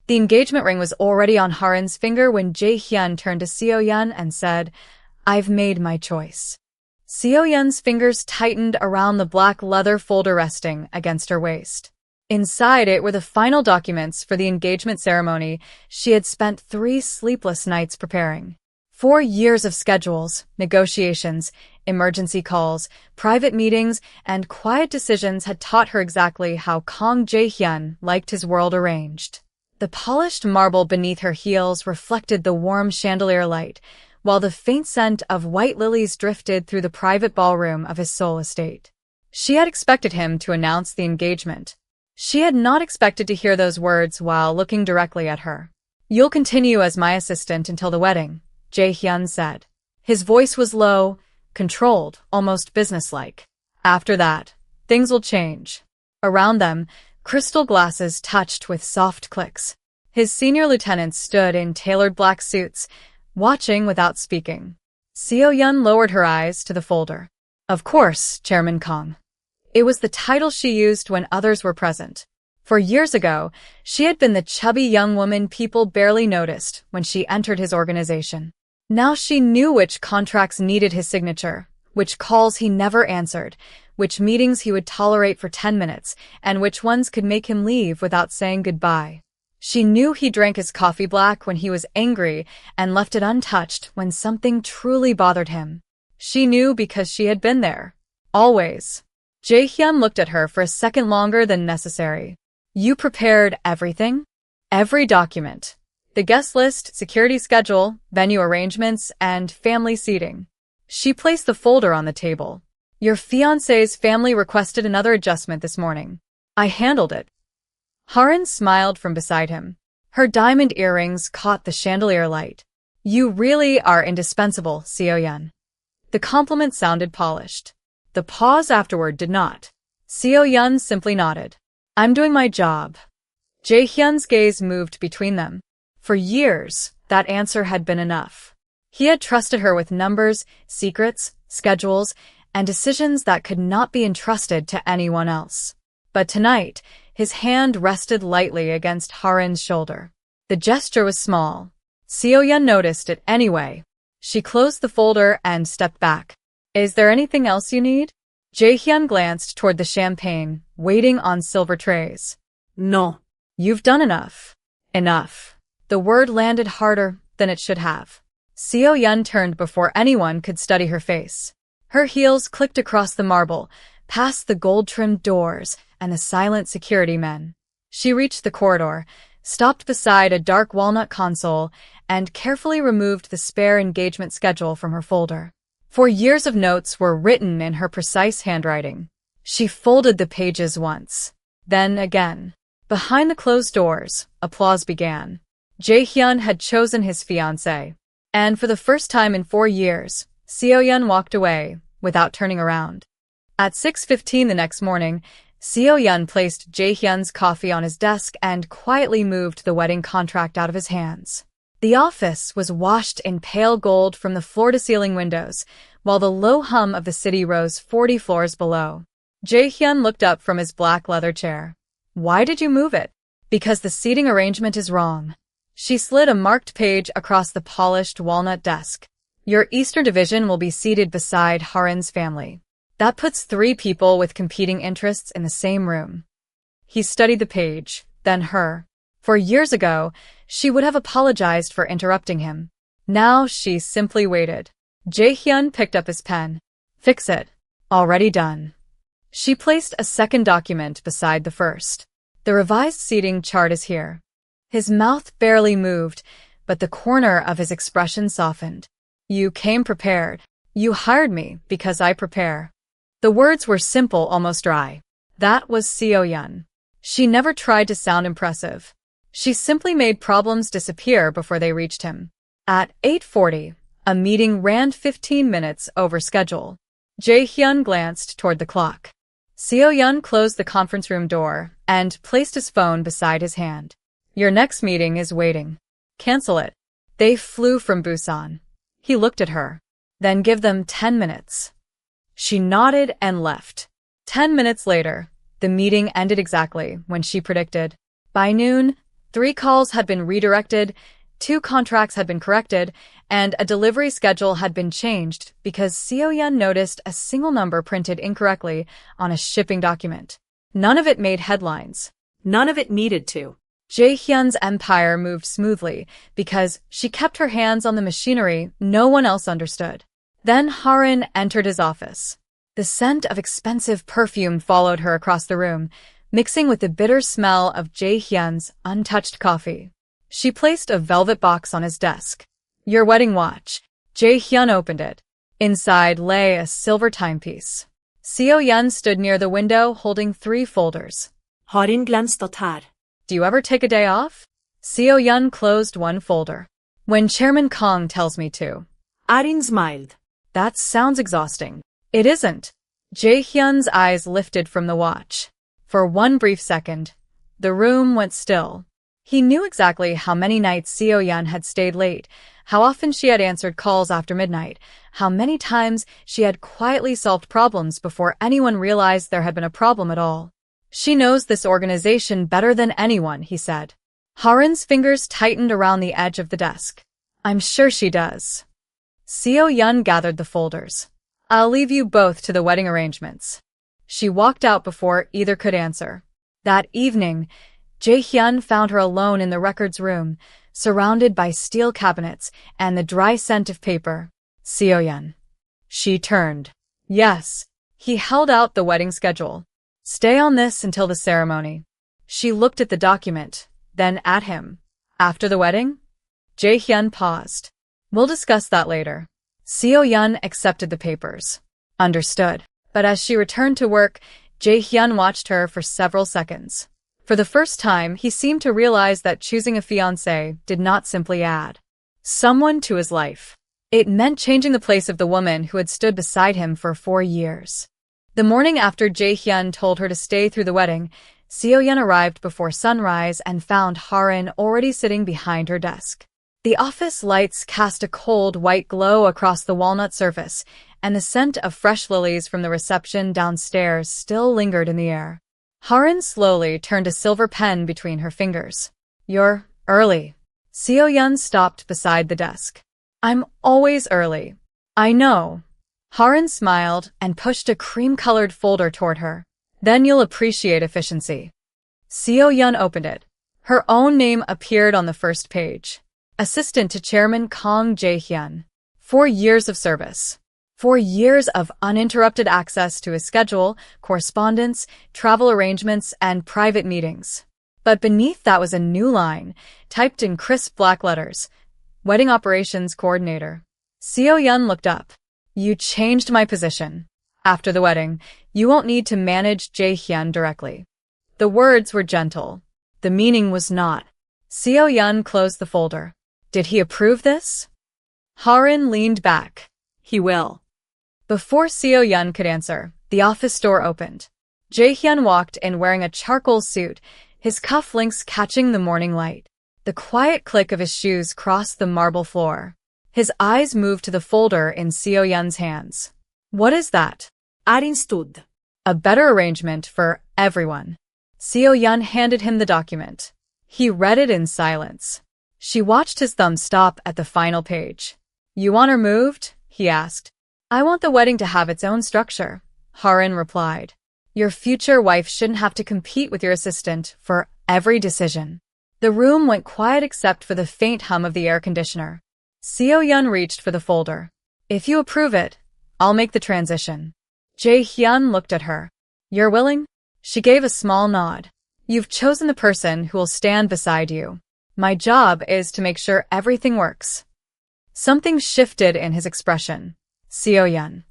The engagement ring was already on Harin's finger when Jae-hyun turned to Seo-yeon and said, "I've made my choice." Seo-yeon's fingers tightened around the black leather folder resting against her waist. Inside it were the final documents for the engagement ceremony she had spent 3 sleepless nights preparing. 4 years of schedules, negotiations, emergency calls, private meetings, and quiet decisions had taught her exactly how Kang Jae-hyun liked his world arranged. The polished marble beneath her heels reflected the warm chandelier light, while the faint scent of white lilies drifted through the private ballroom of his Seoul estate. She had expected him to announce the engagement. She had not expected to hear those words while looking directly at her. "You'll continue as my assistant until the wedding," Jae-hyun said. His voice was low, controlled, almost businesslike. "After that, things will change." Around them, crystal glasses touched with soft clicks. His senior lieutenants stood in tailored black suits, watching without speaking. Seo-yeon lowered her eyes to the folder. "Of course, Chairman Kang." It was the title she used when others were present. For years ago, she had been the chubby young woman people barely noticed when she entered his organization. Now she knew which contracts needed his signature, which calls he never answered, which meetings he would tolerate for 10 minutes, and which ones could make him leave without saying goodbye. She knew he drank his coffee black when he was angry and left it untouched when something truly bothered him. She knew because she had been there. Always. Jae-hyun looked at her for a second longer than necessary. "You prepared everything?" "Every document. The guest list, security schedule, venue arrangements, and family seating." She placed the folder on the table. "Your fiancé's family requested another adjustment this morning. I handled it." Harin smiled from beside him. Her diamond earrings caught the chandelier light. "You really are indispensable, Seo-yeon." The compliment sounded polished. The pause afterward did not. Seo-yeon simply nodded. "I'm doing my job." Jae-hyun's gaze moved between them. For years, that answer had been enough. He had trusted her with numbers, secrets, schedules, and decisions that could not be entrusted to anyone else. But tonight, his hand rested lightly against Harin's shoulder. The gesture was small. Seo-yeon noticed it anyway. She closed the folder and stepped back. "Is there anything else you need?" Jae-hyun glanced toward the champagne, waiting on silver trays. "No. You've done enough." Enough. The word landed harder than it should have. Seo-yeon turned before anyone could study her face. Her heels clicked across the marble, past the gold-trimmed doors and the silent security men. She reached the corridor, stopped beside a dark walnut console, and carefully removed the spare engagement schedule from her folder. 4 years of notes were written in her precise handwriting. She folded the pages once, then again. Behind the closed doors, applause began. Jae-hyun had chosen his fiancée. And for the first time in 4 years, Seo-yeon walked away, without turning around. At 6:15 the next morning, Seo-yeon placed Jae-hyun's coffee on his desk and quietly moved the wedding contract out of his hands. The office was washed in pale gold from the floor-to-ceiling windows, while the low hum of the city rose 40 floors below. Jae-hyun looked up from his black leather chair. "Why did you move it?" "Because the seating arrangement is wrong." She slid a marked page across the polished walnut desk. "Your Eastern Division will be seated beside Harin's family. That puts 3 people with competing interests in the same room." He studied the page, then her. 4 years ago, she would have apologized for interrupting him. Now she simply waited. Jae-hyun picked up his pen. "Fix it. Already done." She placed a second document beside the first. "The revised seating chart is here." His mouth barely moved, but the corner of his expression softened. "You came prepared. You hired me because I prepare." The words were simple, almost dry. That was Seo-yeon. She never tried to sound impressive. She simply made problems disappear before they reached him. At 8:40, a meeting ran 15 minutes over schedule. Jae-hyun glanced toward the clock. Seo-yeon closed the conference room door and placed his phone beside his hand. "Your next meeting is waiting. Cancel it." They flew from Busan. He looked at her. "Then give them 10 minutes." She nodded and left. 10 minutes later, the meeting ended exactly when she predicted. By noon, 3 calls had been redirected, 2 contracts had been corrected, and a delivery schedule had been changed because Seo-yeon noticed a single number printed incorrectly on a shipping document. None of it made headlines. None of it needed to. Jae-hyun's empire moved smoothly because she kept her hands on the machinery no one else understood. Then Harin entered his office. The scent of expensive perfume followed her across the room, mixing with the bitter smell of Jae-hyun's untouched coffee. She placed a velvet box on his desk. Your wedding watch. Jae-hyun opened it. Inside lay a silver timepiece. Seo-yeon stood near the window holding 3 folders. Harin glanced at her. Do you ever take a day off? Seo-yeon closed one folder. When Chairman Kang tells me to. Harin smiled. That sounds exhausting. It isn't. Jae-hyun's eyes lifted from the watch. For one brief second, the room went still. He knew exactly how many nights Seo-yeon had stayed late, how often she had answered calls after midnight, how many times she had quietly solved problems before anyone realized there had been a problem at all. She knows this organization better than anyone, he said. Harin's fingers tightened around the edge of the desk. I'm sure she does. Seo-yeon gathered the folders. I'll leave you both to the wedding arrangements. She walked out before either could answer. That evening, Jae-hyun found her alone in the records room, surrounded by steel cabinets and the dry scent of paper. Seo-yeon. She turned. Yes. He held out the wedding schedule. Stay on this until the ceremony. She looked at the document, then at him. After the wedding? Jae-hyun paused. We'll discuss that later. Seo-yeon accepted the papers. Understood. But as she returned to work, Jae-hyun watched her for several seconds. For the first time, he seemed to realize that choosing a fiancé did not simply add someone to his life. It meant changing the place of the woman who had stood beside him for 4 years. The morning after Jae-hyun told her to stay through the wedding, Seo-yeon arrived before sunrise and found Harin already sitting behind her desk. The office lights cast a cold white glow across the walnut surface, and the scent of fresh lilies from the reception downstairs still lingered in the air. Harin slowly turned a silver pen between her fingers. You're early. Seo-yeon stopped beside the desk. I'm always early. I know. Harin smiled and pushed a cream-colored folder toward her. Then you'll appreciate efficiency. Seo-yeon opened it. Her own name appeared on the first page. Assistant to Chairman Kang Jae-hyun. 4 years of service. 4 years of uninterrupted access to his schedule, correspondence, travel arrangements, and private meetings. But beneath that was a new line, typed in crisp black letters. Wedding Operations Coordinator. Seo-yeon looked up. You changed my position. After the wedding, you won't need to manage Jae-hyun directly. The words were gentle. The meaning was not. Seo-yeon closed the folder. Did he approve this? Harin leaned back. He will. Before Seo-yeon could answer, the office door opened. Jae-hyun walked in wearing a charcoal suit, his cufflinks catching the morning light. The quiet click of his shoes crossed the marble floor. His eyes moved to the folder in Seo-yeon's hands. What is that? Harin stood. A better arrangement for everyone. Seo-yeon handed him the document. He read it in silence. She watched his thumb stop at the final page. You want her moved? He asked. I want the wedding to have its own structure, Harin replied. Your future wife shouldn't have to compete with your assistant for every decision. The room went quiet except for the faint hum of the air conditioner. Seo-yeon reached for the folder. If you approve it, I'll make the transition. Jae-hyun looked at her. You're willing? She gave a small nod. You've chosen the person who will stand beside you. My job is to make sure everything works. Something shifted in his expression. Seo-yeon.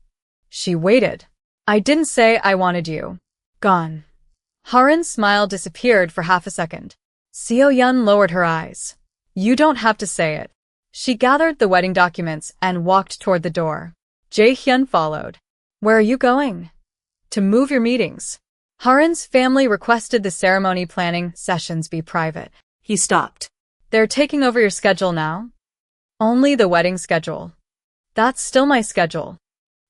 She waited. I didn't say I wanted you. Gone. Harin's smile disappeared for half a second. Seo-yeon lowered her eyes. You don't have to say it. She gathered the wedding documents and walked toward the door. Jae-hyun followed. Where are you going? To move your meetings. Harin's family requested the ceremony planning sessions be private. He stopped. They're taking over your schedule now? Only the wedding schedule. That's still my schedule.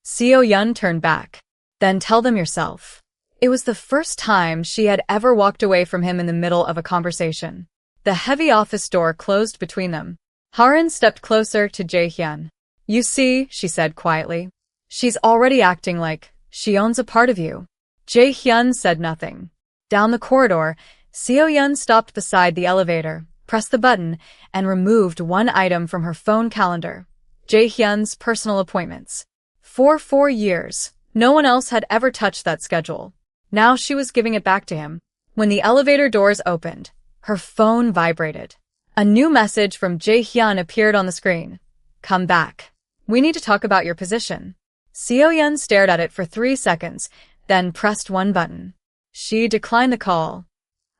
Seo-yeon turned back. Then tell them yourself. It was the first time she had ever walked away from him in the middle of a conversation. The heavy office door closed between them. Harin stepped closer to Jae-hyun. You see, she said quietly. She's already acting like she owns a part of you. Jae-hyun said nothing. Down the corridor, Seo-yeon stopped beside the elevator, pressed the button, and removed one item from her phone calendar. Jae-hyun's personal appointments. For 4 years, no one else had ever touched that schedule. Now she was giving it back to him. When the elevator doors opened, her phone vibrated. A new message from Jae-hyun appeared on the screen. Come back. We need to talk about your position. Seo-yeon stared at it for 3 seconds, then pressed one button. She declined the call.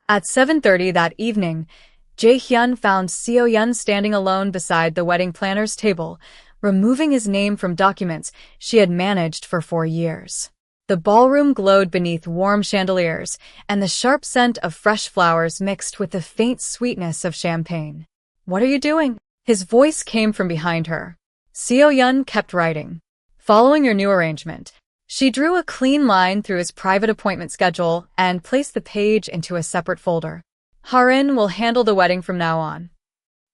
At 7:30 that evening, Jae-hyun found Seo-yeon standing alone beside the wedding planner's table, removing his name from documents she had managed for 4 years. The ballroom glowed beneath warm chandeliers, and the sharp scent of fresh flowers mixed with the faint sweetness of champagne. What are you doing? His voice came from behind her. Seo-yeon kept writing. Following your new arrangement. She drew a clean line through his private appointment schedule and placed the page into a separate folder. Harin will handle the wedding from now on.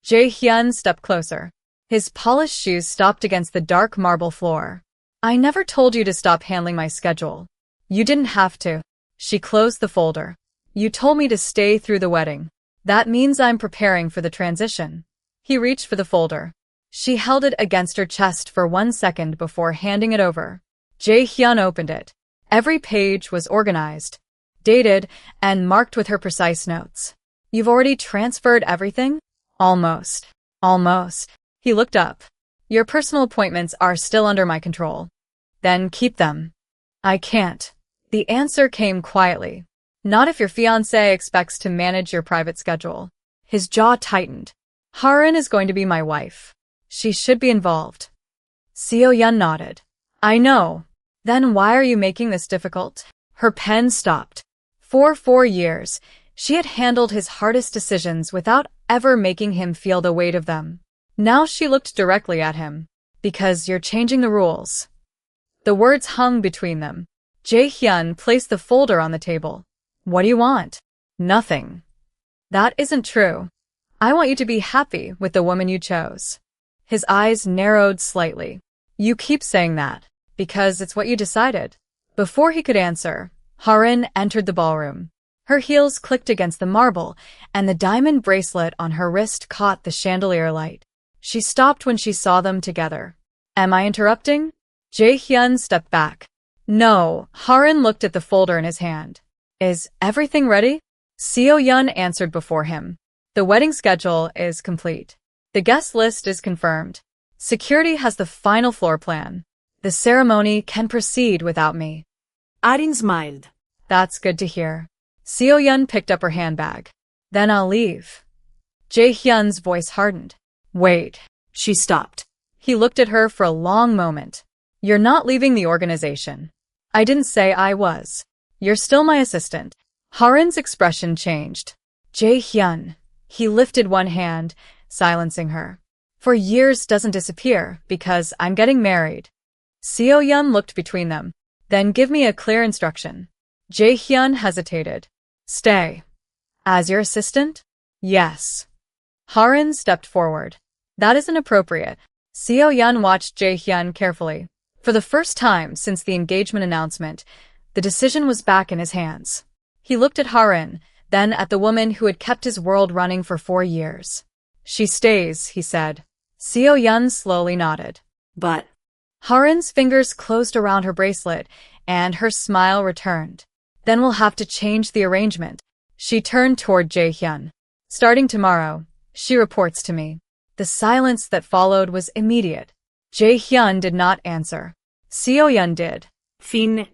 Jae-hyun stepped closer. His polished shoes stopped against the dark marble floor. I never told you to stop handling my schedule. You didn't have to. She closed the folder. You told me to stay through the wedding. That means I'm preparing for the transition. He reached for the folder. She held it against her chest for 1 second before handing it over. Jae-hyun opened it. Every page was organized, dated, and marked with her precise notes. You've already transferred everything? Almost. Almost. He looked up. Your personal appointments are still under my control. Then keep them. I can't. The answer came quietly. Not if your fiancé expects to manage your private schedule. His jaw tightened. Harin is going to be my wife. She should be involved. Seo-yeon nodded. I know. Then why are you making this difficult? Her pen stopped. For 4 years, she had handled his hardest decisions without ever making him feel the weight of them. Now she looked directly at him. Because you're changing the rules. The words hung between them. Jae-hyun placed the folder on the table. What do you want? Nothing. That isn't true. I want you to be happy with the woman you chose. His eyes narrowed slightly. You keep saying that, because it's what you decided. Before he could answer, Harin entered the ballroom. Her heels clicked against the marble, and the diamond bracelet on her wrist caught the chandelier light. She stopped when she saw them together. Am I interrupting? Jae-hyun stepped back. No, Harin looked at the folder in his hand. Is everything ready? Seo-yeon answered before him. The wedding schedule is complete. The guest list is confirmed. Security has the final floor plan. The ceremony can proceed without me. Harin smiled. That's good to hear. Seo-yeon picked up her handbag. Then I'll leave. Jae-hyun's voice hardened. Wait. She stopped. He looked at her for a long moment. You're not leaving the organization. I didn't say I was. You're still my assistant. Harin's expression changed. Jae-hyun. He lifted one hand, silencing her. For years doesn't disappear because I'm getting married. Seo-yeon looked between them. Then give me a clear instruction. Jae-hyun hesitated. Stay. As your assistant? Yes. Harin stepped forward. That isn't appropriate. Seo-yeon watched Jae-hyun carefully. For the first time since the engagement announcement, the decision was back in his hands. He looked at Harin, then at the woman who had kept his world running for 4 years. She stays, he said. Seo-yeon slowly nodded. But Harin's fingers closed around her bracelet, and her smile returned. Then we'll have to change the arrangement. She turned toward Jae-hyun. Starting tomorrow, she reports to me. The silence that followed was immediate. Jae-hyun did not answer. Seo-yeon did. Fin.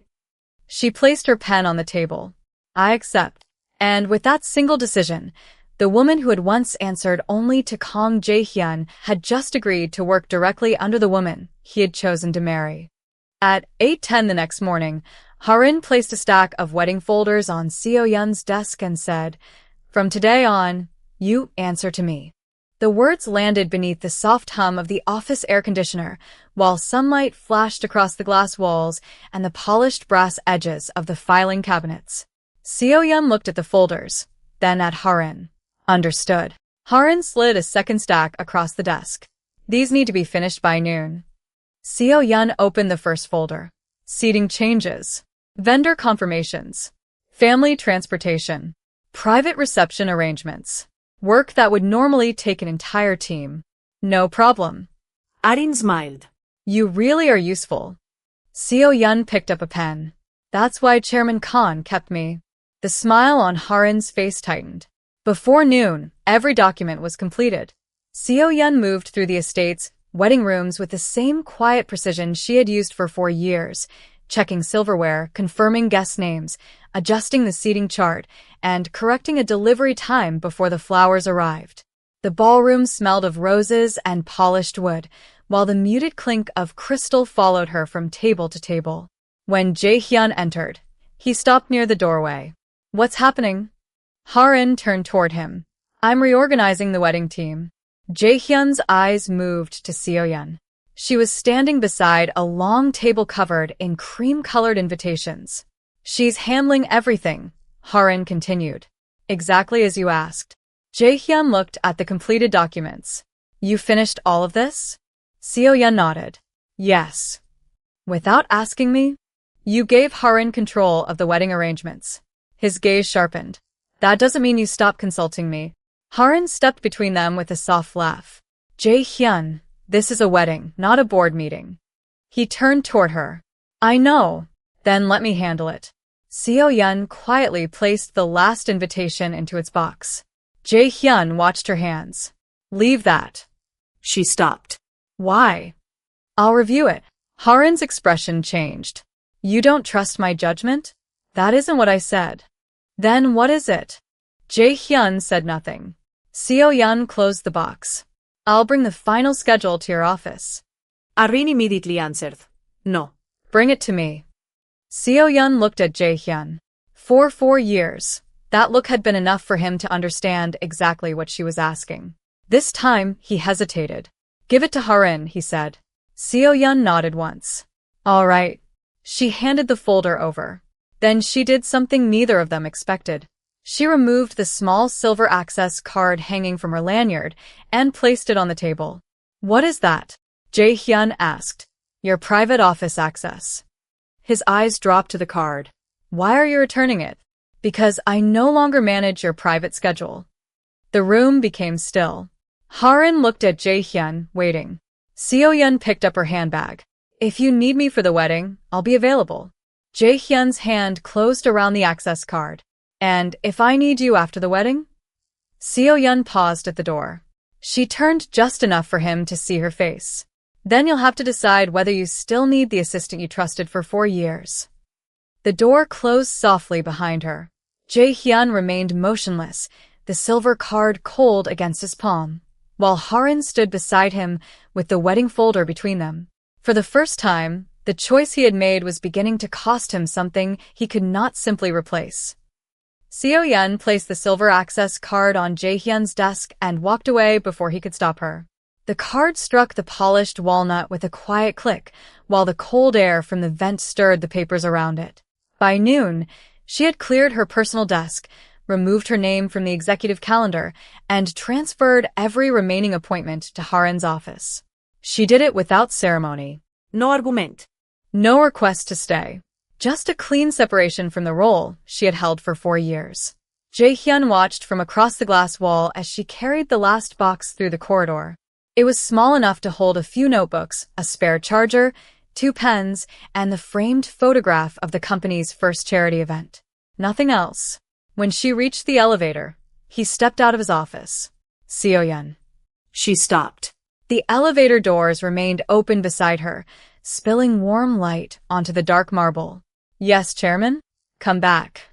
She placed her pen on the table. I accept. And with that single decision, the woman who had once answered only to Kang Jae-hyun had just agreed to work directly under the woman he had chosen to marry. At 8:10 the next morning, Harin placed a stack of wedding folders on Seo-yeon's desk and said, From today on, you answer to me. The words landed beneath the soft hum of the office air conditioner, while sunlight flashed across the glass walls and the polished brass edges of the filing cabinets. Seo-yeon looked at the folders, then at Harin. Understood. Harin slid a second stack across the desk. These need to be finished by noon. Seo-yeon opened the first folder. Seating changes. Vendor confirmations. Family transportation. Private reception arrangements. Work that would normally take an entire team. No problem. Arin smiled. You really are useful. Seo-yeon picked up a pen. That's why Chairman Khan kept me. The smile on Harin's face tightened. Before noon, every document was completed. Seo-yeon moved through the estate's wedding rooms with the same quiet precision she had used for 4 years, checking silverware, confirming guest names, adjusting the seating chart, and correcting a delivery time before the flowers arrived. The ballroom smelled of roses and polished wood, while the muted clink of crystal followed her from table to table. When Jae-hyun entered, he stopped near the doorway. What's happening? Harin turned toward him. I'm reorganizing the wedding team. Jae-hyun's eyes moved to Seo-yeon. She was standing beside a long table covered in cream-colored invitations. She's handling everything, Harin continued. Exactly as you asked. Jae-hyun looked at the completed documents. You finished all of this? Seo-yeon nodded. Yes. Without asking me? You gave Harin control of the wedding arrangements. His gaze sharpened. That doesn't mean you stopped consulting me. Harin stepped between them with a soft laugh. Jae-hyun, this is a wedding, not a board meeting. He turned toward her. I know. Then let me handle it. Seo-yeon quietly placed the last invitation into its box. Jae-hyun watched her hands. Leave that. She stopped. Why? I'll review it. Harin's expression changed. You don't trust my judgment? That isn't what I said. Then what is it? Jae-hyun said nothing. Seo-yeon closed the box. I'll bring the final schedule to your office. Arin immediately answered. No. Bring it to me. Seo-yeon looked at Jae-hyun. For 4 years, that look had been enough for him to understand exactly what she was asking. This time, he hesitated. Give it to Harin, he said. Seo-yeon nodded once. All right. She handed the folder over. Then she did something neither of them expected. She removed the small silver access card hanging from her lanyard and placed it on the table. What is that? Jae-hyun asked. Your private office access. His eyes dropped to the card. Why are you returning it? Because I no longer manage your private schedule. The room became still. Harin looked at Jae-hyun, waiting. Seo-yeon picked up her handbag. If you need me for the wedding, I'll be available. Jae-hyun's hand closed around the access card. And if I need you after the wedding? Seo-yeon paused at the door. She turned just enough for him to see her face. Then you'll have to decide whether you still need the assistant you trusted for 4 years. The door closed softly behind her. Jae-hyun remained motionless, the silver card cold against his palm, while Harin stood beside him with the wedding folder between them. For the first time, the choice he had made was beginning to cost him something he could not simply replace. Seo-yeon placed the silver access card on Jae-hyun's desk and walked away before he could stop her. The card struck the polished walnut with a quiet click, while the cold air from the vent stirred the papers around it. By noon, she had cleared her personal desk, removed her name from the executive calendar, and transferred every remaining appointment to Harin's office. She did it without ceremony. No argument. No request to stay. Just a clean separation from the role she had held for 4 years. Jae-hyun watched from across the glass wall as she carried the last box through the corridor. It was small enough to hold a few notebooks, a spare charger, 2 pens, and the framed photograph of the company's first charity event. Nothing else. When she reached the elevator, he stepped out of his office. Seo-yeon. She stopped. The elevator doors remained open beside her, spilling warm light onto the dark marble. Yes, Chairman? Come back.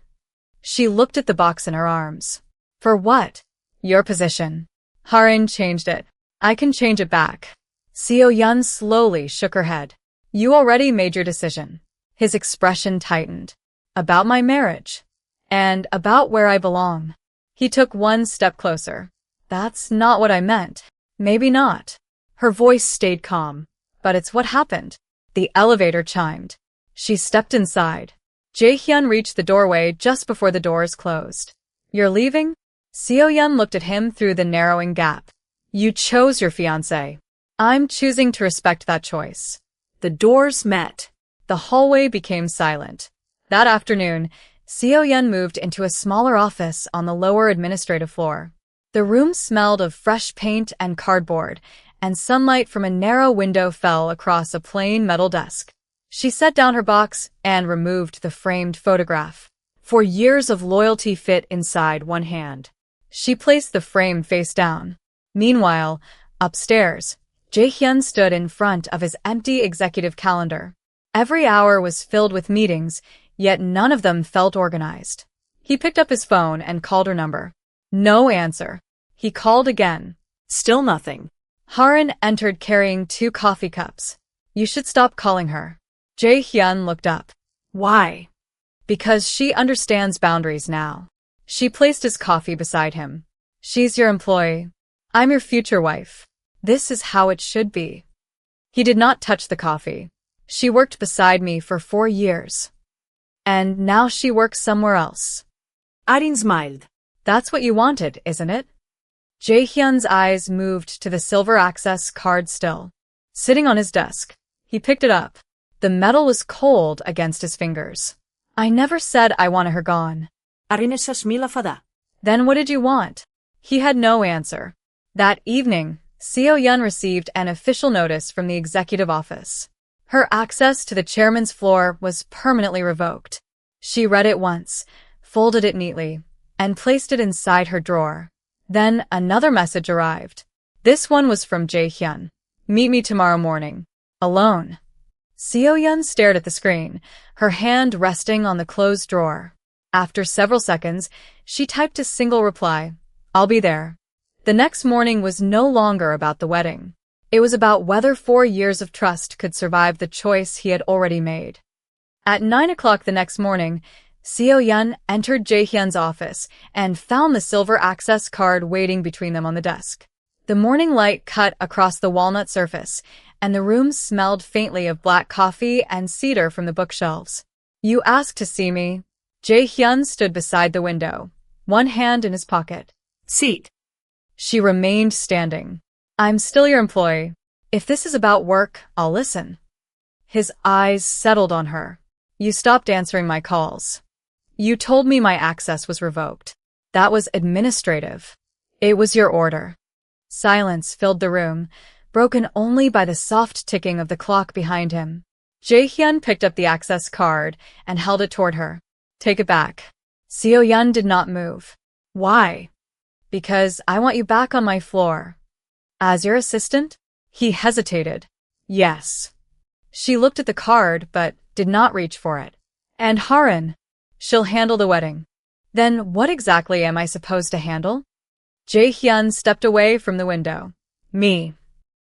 She looked at the box in her arms. For what? Your position. Harin changed it. I can change it back. Seo-yeon slowly shook her head. You already made your decision. His expression tightened. About my marriage. And about where I belong. He took one step closer. That's not what I meant. Maybe not. Her voice stayed calm. But it's what happened. The elevator chimed. She stepped inside. Jae-hyun reached the doorway just before the doors closed. You're leaving? Seo-yeon looked at him through the narrowing gap. You chose your fiancé. I'm choosing to respect that choice. The doors met. The hallway became silent. That afternoon, Seo-yeon moved into a smaller office on the lower administrative floor. The room smelled of fresh paint and cardboard, and sunlight from a narrow window fell across a plain metal desk. She set down her box and removed the framed photograph. 4 years of loyalty fit inside one hand. She placed the frame face down. Meanwhile, upstairs, Jae-hyun stood in front of his empty executive calendar. Every hour was filled with meetings, yet none of them felt organized. He picked up his phone and called her number. No answer. He called again. Still nothing. Harin entered carrying 2 coffee cups. You should stop calling her. Jae-hyun looked up. Why? Because she understands boundaries now. She placed his coffee beside him. She's your employee. I'm your future wife. This is how it should be. He did not touch the coffee. She worked beside me for 4 years. And now she works somewhere else. Arin smiled. That's what you wanted, isn't it? Jae-hyun's eyes moved to the silver access card still sitting on his desk. He picked it up. The metal was cold against his fingers. I never said I wanted her gone. Arin esasmila fada. Then what did you want? He had no answer. That evening, Seo-yeon received an official notice from the executive office. Her access to the chairman's floor was permanently revoked. She read it once, folded it neatly, and placed it inside her drawer. Then another message arrived. This one was from Jae-hyun. Meet me tomorrow morning. Alone. Seo-yeon stared at the screen, her hand resting on the closed drawer. After several seconds, she typed a single reply. I'll be there. The next morning was no longer about the wedding. It was about whether 4 years of trust could survive the choice he had already made. At 9 o'clock the next morning, Seo-yeon entered Jae-hyun's office and found the silver access card waiting between them on the desk. The morning light cut across the walnut surface, and the room smelled faintly of black coffee and cedar from the bookshelves. You asked to see me. Jae-hyun stood beside the window, one hand in his pocket. Seat. She remained standing. I'm still your employee. If this is about work, I'll listen. His eyes settled on her. You stopped answering my calls. You told me my access was revoked. That was administrative. It was your order. Silence filled the room, broken only by the soft ticking of the clock behind him. Jae-hyun picked up the access card and held it toward her. Take it back. Seo-yeon did not move. Why? Because I want you back on my floor. As your assistant? He hesitated. Yes. She looked at the card but did not reach for it. And Harin? She'll handle the wedding. Then what exactly am I supposed to handle? Jae-hyun stepped away from the window. Me.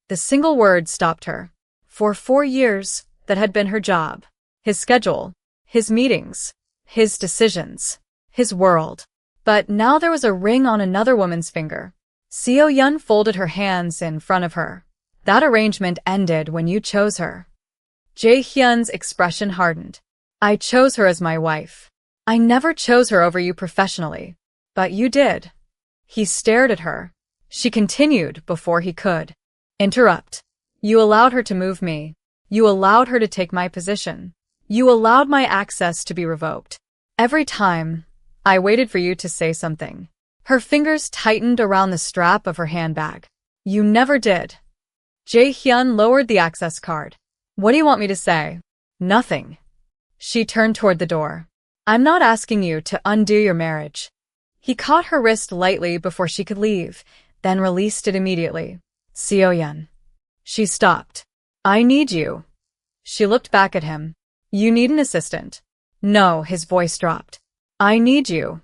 The single word stopped her. For 4 years, that had been her job. His schedule, his meetings, his decisions, his world. But now there was a ring on another woman's finger. Seo-yeon folded her hands in front of her. That arrangement ended when you chose her. Jae-hyun's expression hardened. I chose her as my wife. I never chose her over you professionally. But you did. He stared at her. She continued before he could. Interrupt. You allowed her to move me. You allowed her to take my position. You allowed my access to be revoked. Every time, I waited for you to say something. Her fingers tightened around the strap of her handbag. You never did. Jae-hyun lowered the access card. What do you want me to say? Nothing. She turned toward the door. I'm not asking you to undo your marriage. He caught her wrist lightly before she could leave, then released it immediately. Seo-yeon. She stopped. I need you. She looked back at him. You need an assistant. No, his voice dropped. I need you.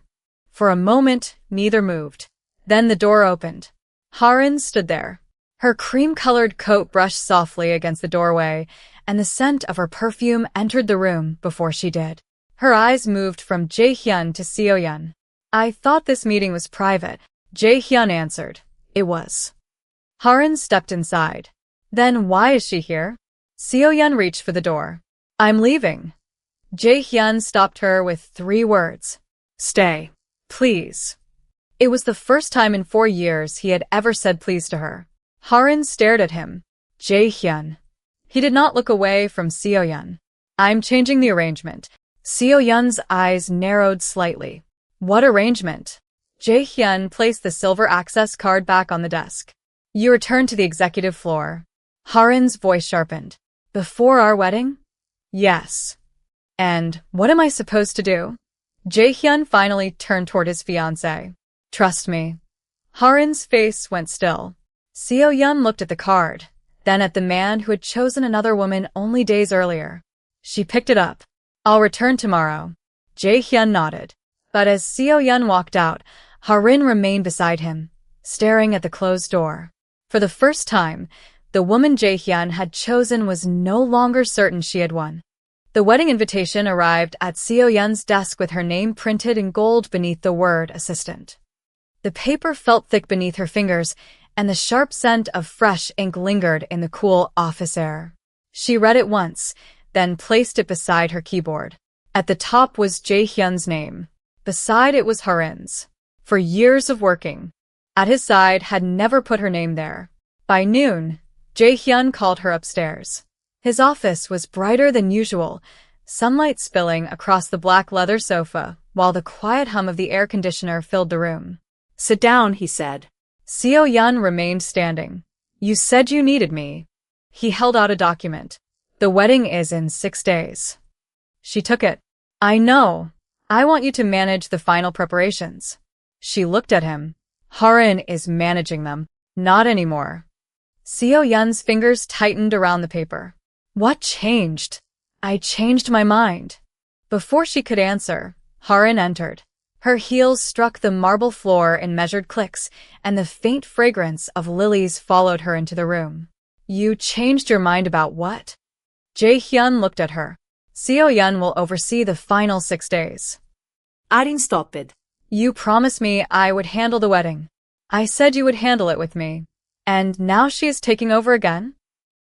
For a moment, neither moved. Then the door opened. Harin stood there. Her cream-colored coat brushed softly against the doorway, and the scent of her perfume entered the room before she did. Her eyes moved from Jae-hyun to Seo-yeon. I thought this meeting was private. Jae-hyun answered. It was. Harin stepped inside. Then why is she here? Seo-yeon reached for the door. I'm leaving. Jae-hyun stopped her with 3 words. Stay. Please. It was the first time in 4 years he had ever said please to her. Harin stared at him. Jae-hyun. He did not look away from Seo-yeon. I'm changing the arrangement. Seo-yeon's eyes narrowed slightly. What arrangement? Jae-hyun placed the silver access card back on the desk. You return to the executive floor. Harin's voice sharpened. Before our wedding? Yes. And what am I supposed to do? Jae-hyun finally turned toward his fiancée. Trust me. Harin's face went still. Seo-yeon looked at the card, then at the man who had chosen another woman only days earlier. She picked it up. I'll return tomorrow. Jae-hyun nodded. But as Seo-yeon walked out, Harin remained beside him, staring at the closed door. For the first time, the woman Jae-hyun had chosen was no longer certain she had won. The wedding invitation arrived at Seo-yeon's desk with her name printed in gold beneath the word assistant. The paper felt thick beneath her fingers, and the sharp scent of fresh ink lingered in the cool office air. She read it once, then placed it beside her keyboard. At the top was Jae-hyun's name. Beside it was Harin's. For years of working, at his side had never put her name there. By noon, Jae-hyun called her upstairs. His office was brighter than usual, sunlight spilling across the black leather sofa, while the quiet hum of the air conditioner filled the room. Sit down, he said. Seo-yeon remained standing. You said you needed me. He held out a document. The wedding is in 6 days. She took it. I know. I want you to manage the final preparations. She looked at him. Harin is managing them. Not anymore. Seo-yeon's fingers tightened around the paper. What changed? I changed my mind. Before she could answer, Harin entered. Her heels struck the marble floor in measured clicks, and the faint fragrance of lilies followed her into the room. You changed your mind about what? Jae-hyun looked at her. Seo-yeon will oversee the final 6 days. Arin stopped. You promised me I would handle the wedding. I said you would handle it with me. And now she is taking over again?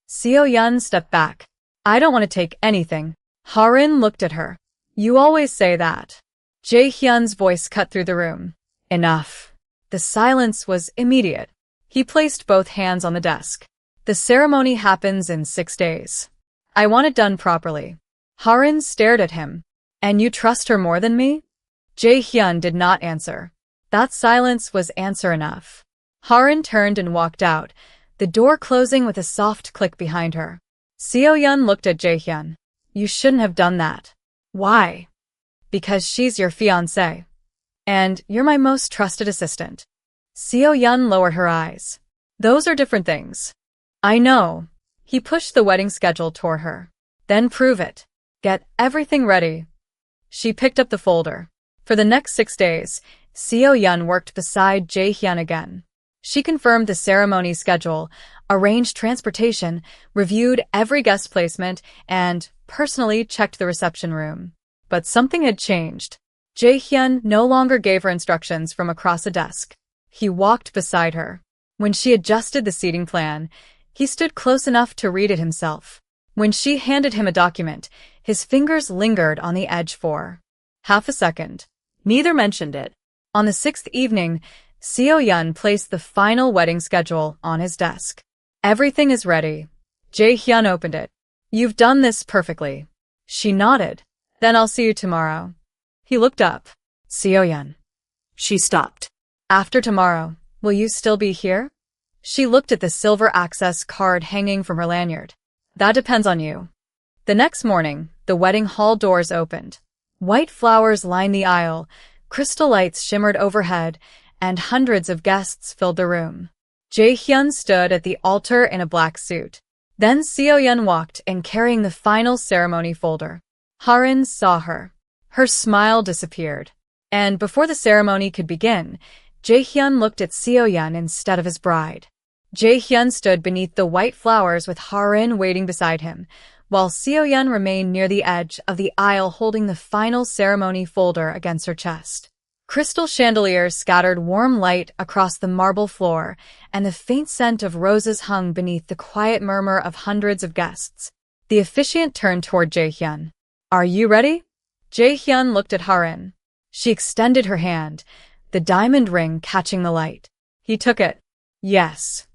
Seo-yeon stepped back. I don't want to take anything. Harin looked at her. You always say that. Jae-hyun's voice cut through the room. Enough. The silence was immediate. He placed both hands on the desk. The ceremony happens in 6 days. I want it done properly. Harin stared at him. And you trust her more than me? Jae-hyun did not answer. That silence was answer enough. Harin turned and walked out, the door closing with a soft click behind her. Seo-yeon looked at Jae-hyun. You shouldn't have done that. Why? Because she's your fiancée. And you're my most trusted assistant. Seo-yeon lowered her eyes. Those are different things. I know. He pushed the wedding schedule toward her. Then prove it. Get everything ready. She picked up the folder. For the next 6 days, Seo-yeon worked beside Jae-hyun again. She confirmed the ceremony schedule, arranged transportation, reviewed every guest placement, and personally checked the reception room. But something had changed. Jae-hyun no longer gave her instructions from across a desk. He walked beside her. When she adjusted the seating plan, he stood close enough to read it himself. When she handed him a document, his fingers lingered on the edge for half a second. Neither mentioned it. On the 6th evening, Seo-yeon placed the final wedding schedule on his desk. Everything is ready. Jae-hyun opened it. You've done this perfectly. She nodded. Then I'll see you tomorrow. He looked up. Seo-yeon. She stopped. After tomorrow, will you still be here? She looked at the silver access card hanging from her lanyard. That depends on you. The next morning, the wedding hall doors opened. White flowers lined the aisle, crystal lights shimmered overhead, and hundreds of guests filled the room. Jae-hyun stood at the altar in a black suit. Then Seo-yeon walked in carrying the final ceremony folder. Harin saw her. Her smile disappeared. And before the ceremony could begin, Jae-hyun looked at Seo-yeon instead of his bride. Jae-hyun stood beneath the white flowers with Harin waiting beside him, while Seo-yeon remained near the edge of the aisle holding the final ceremony folder against her chest. Crystal chandeliers scattered warm light across the marble floor, and the faint scent of roses hung beneath the quiet murmur of hundreds of guests. The officiant turned toward Jae-hyun. Are you ready? Jae-hyun looked at Harin. She extended her hand, the diamond ring catching the light. He took it. Yes.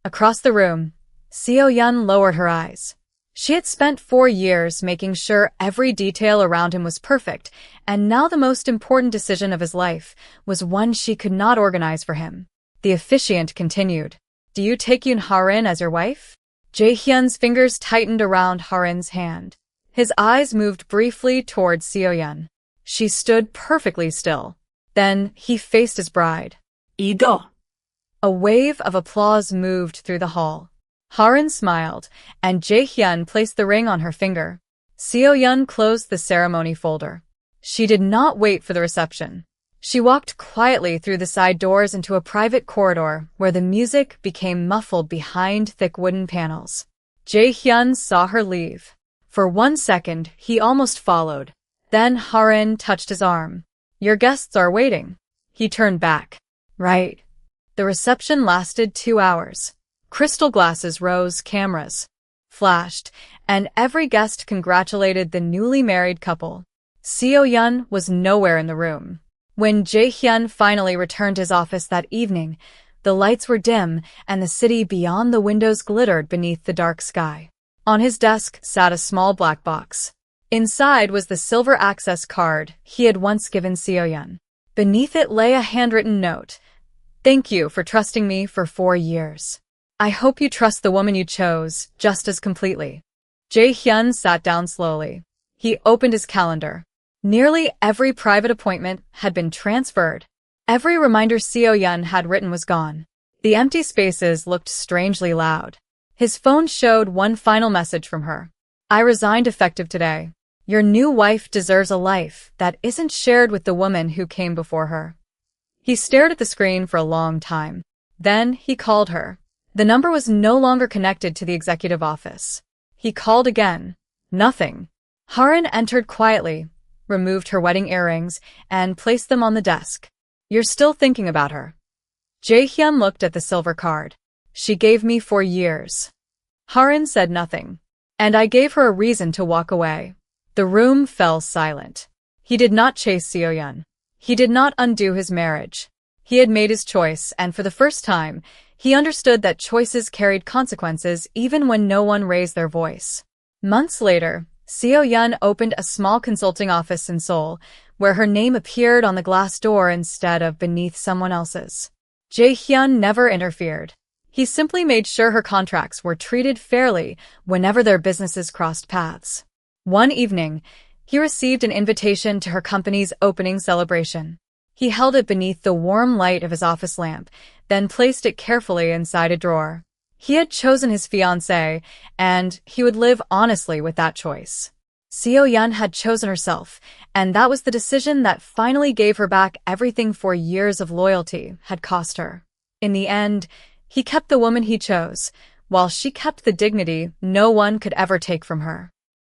Across the room, Seo-yeon lowered her eyes. She had spent 4 years making sure every detail around him was perfect, and now the most important decision of his life was one she could not organize for him. The officiant continued. Do you take Yoon Harin as your wife? Jae-hyun's fingers tightened around Harin's hand. His eyes moved briefly towards Seo-yeon. She stood perfectly still. Then he faced his bride. 이거. A wave of applause moved through the hall. Harin smiled, and Jae-hyun placed the ring on her finger. Seo-yeon closed the ceremony folder. She did not wait for the reception. She walked quietly through the side doors into a private corridor where the music became muffled behind thick wooden panels. Jae-hyun saw her leave. For 1 second, he almost followed. Then Harin touched his arm. Your guests are waiting. He turned back. Right. The reception lasted 2 hours. Crystal glasses rose, cameras flashed, and every guest congratulated the newly married couple. Seo-yeon was nowhere in the room. When Jae-hyun finally returned to his office that evening, the lights were dim and the city beyond the windows glittered beneath the dark sky. On his desk sat a small black box. Inside was the silver access card he had once given Seo-yeon. Beneath it lay a handwritten note. Thank you for trusting me for 4 years. I hope you trust the woman you chose just as completely. Jae-hyun sat down slowly. He opened his calendar. Nearly every private appointment had been transferred. Every reminder Seo-yeon had written was gone. The empty spaces looked strangely loud. His phone showed one final message from her. I resigned effective today. Your new wife deserves a life that isn't shared with the woman who came before her. He stared at the screen for a long time. Then he called her. The number was no longer connected to the executive office. He called again. Nothing. Harin entered quietly, removed her wedding earrings, and placed them on the desk. You're still thinking about her. Jae-hyun looked at the silver card. She gave me 4 years. Harin said nothing. And I gave her a reason to walk away. The room fell silent. He did not chase Seo-yeon. He did not undo his marriage. He had made his choice, and for the first time, he understood that choices carried consequences even when no one raised their voice. Months later, Seo-yeon opened a small consulting office in Seoul, where her name appeared on the glass door instead of beneath someone else's. Jae-hyun never interfered. He simply made sure her contracts were treated fairly whenever their businesses crossed paths. One evening, he received an invitation to her company's opening celebration. He held it beneath the warm light of his office lamp, then placed it carefully inside a drawer. He had chosen his fiancée, and he would live honestly with that choice. Seo-yeon had chosen herself, and that was the decision that finally gave her back everything 4 years of loyalty had cost her. In the end, he kept the woman he chose, while she kept the dignity no one could ever take from her.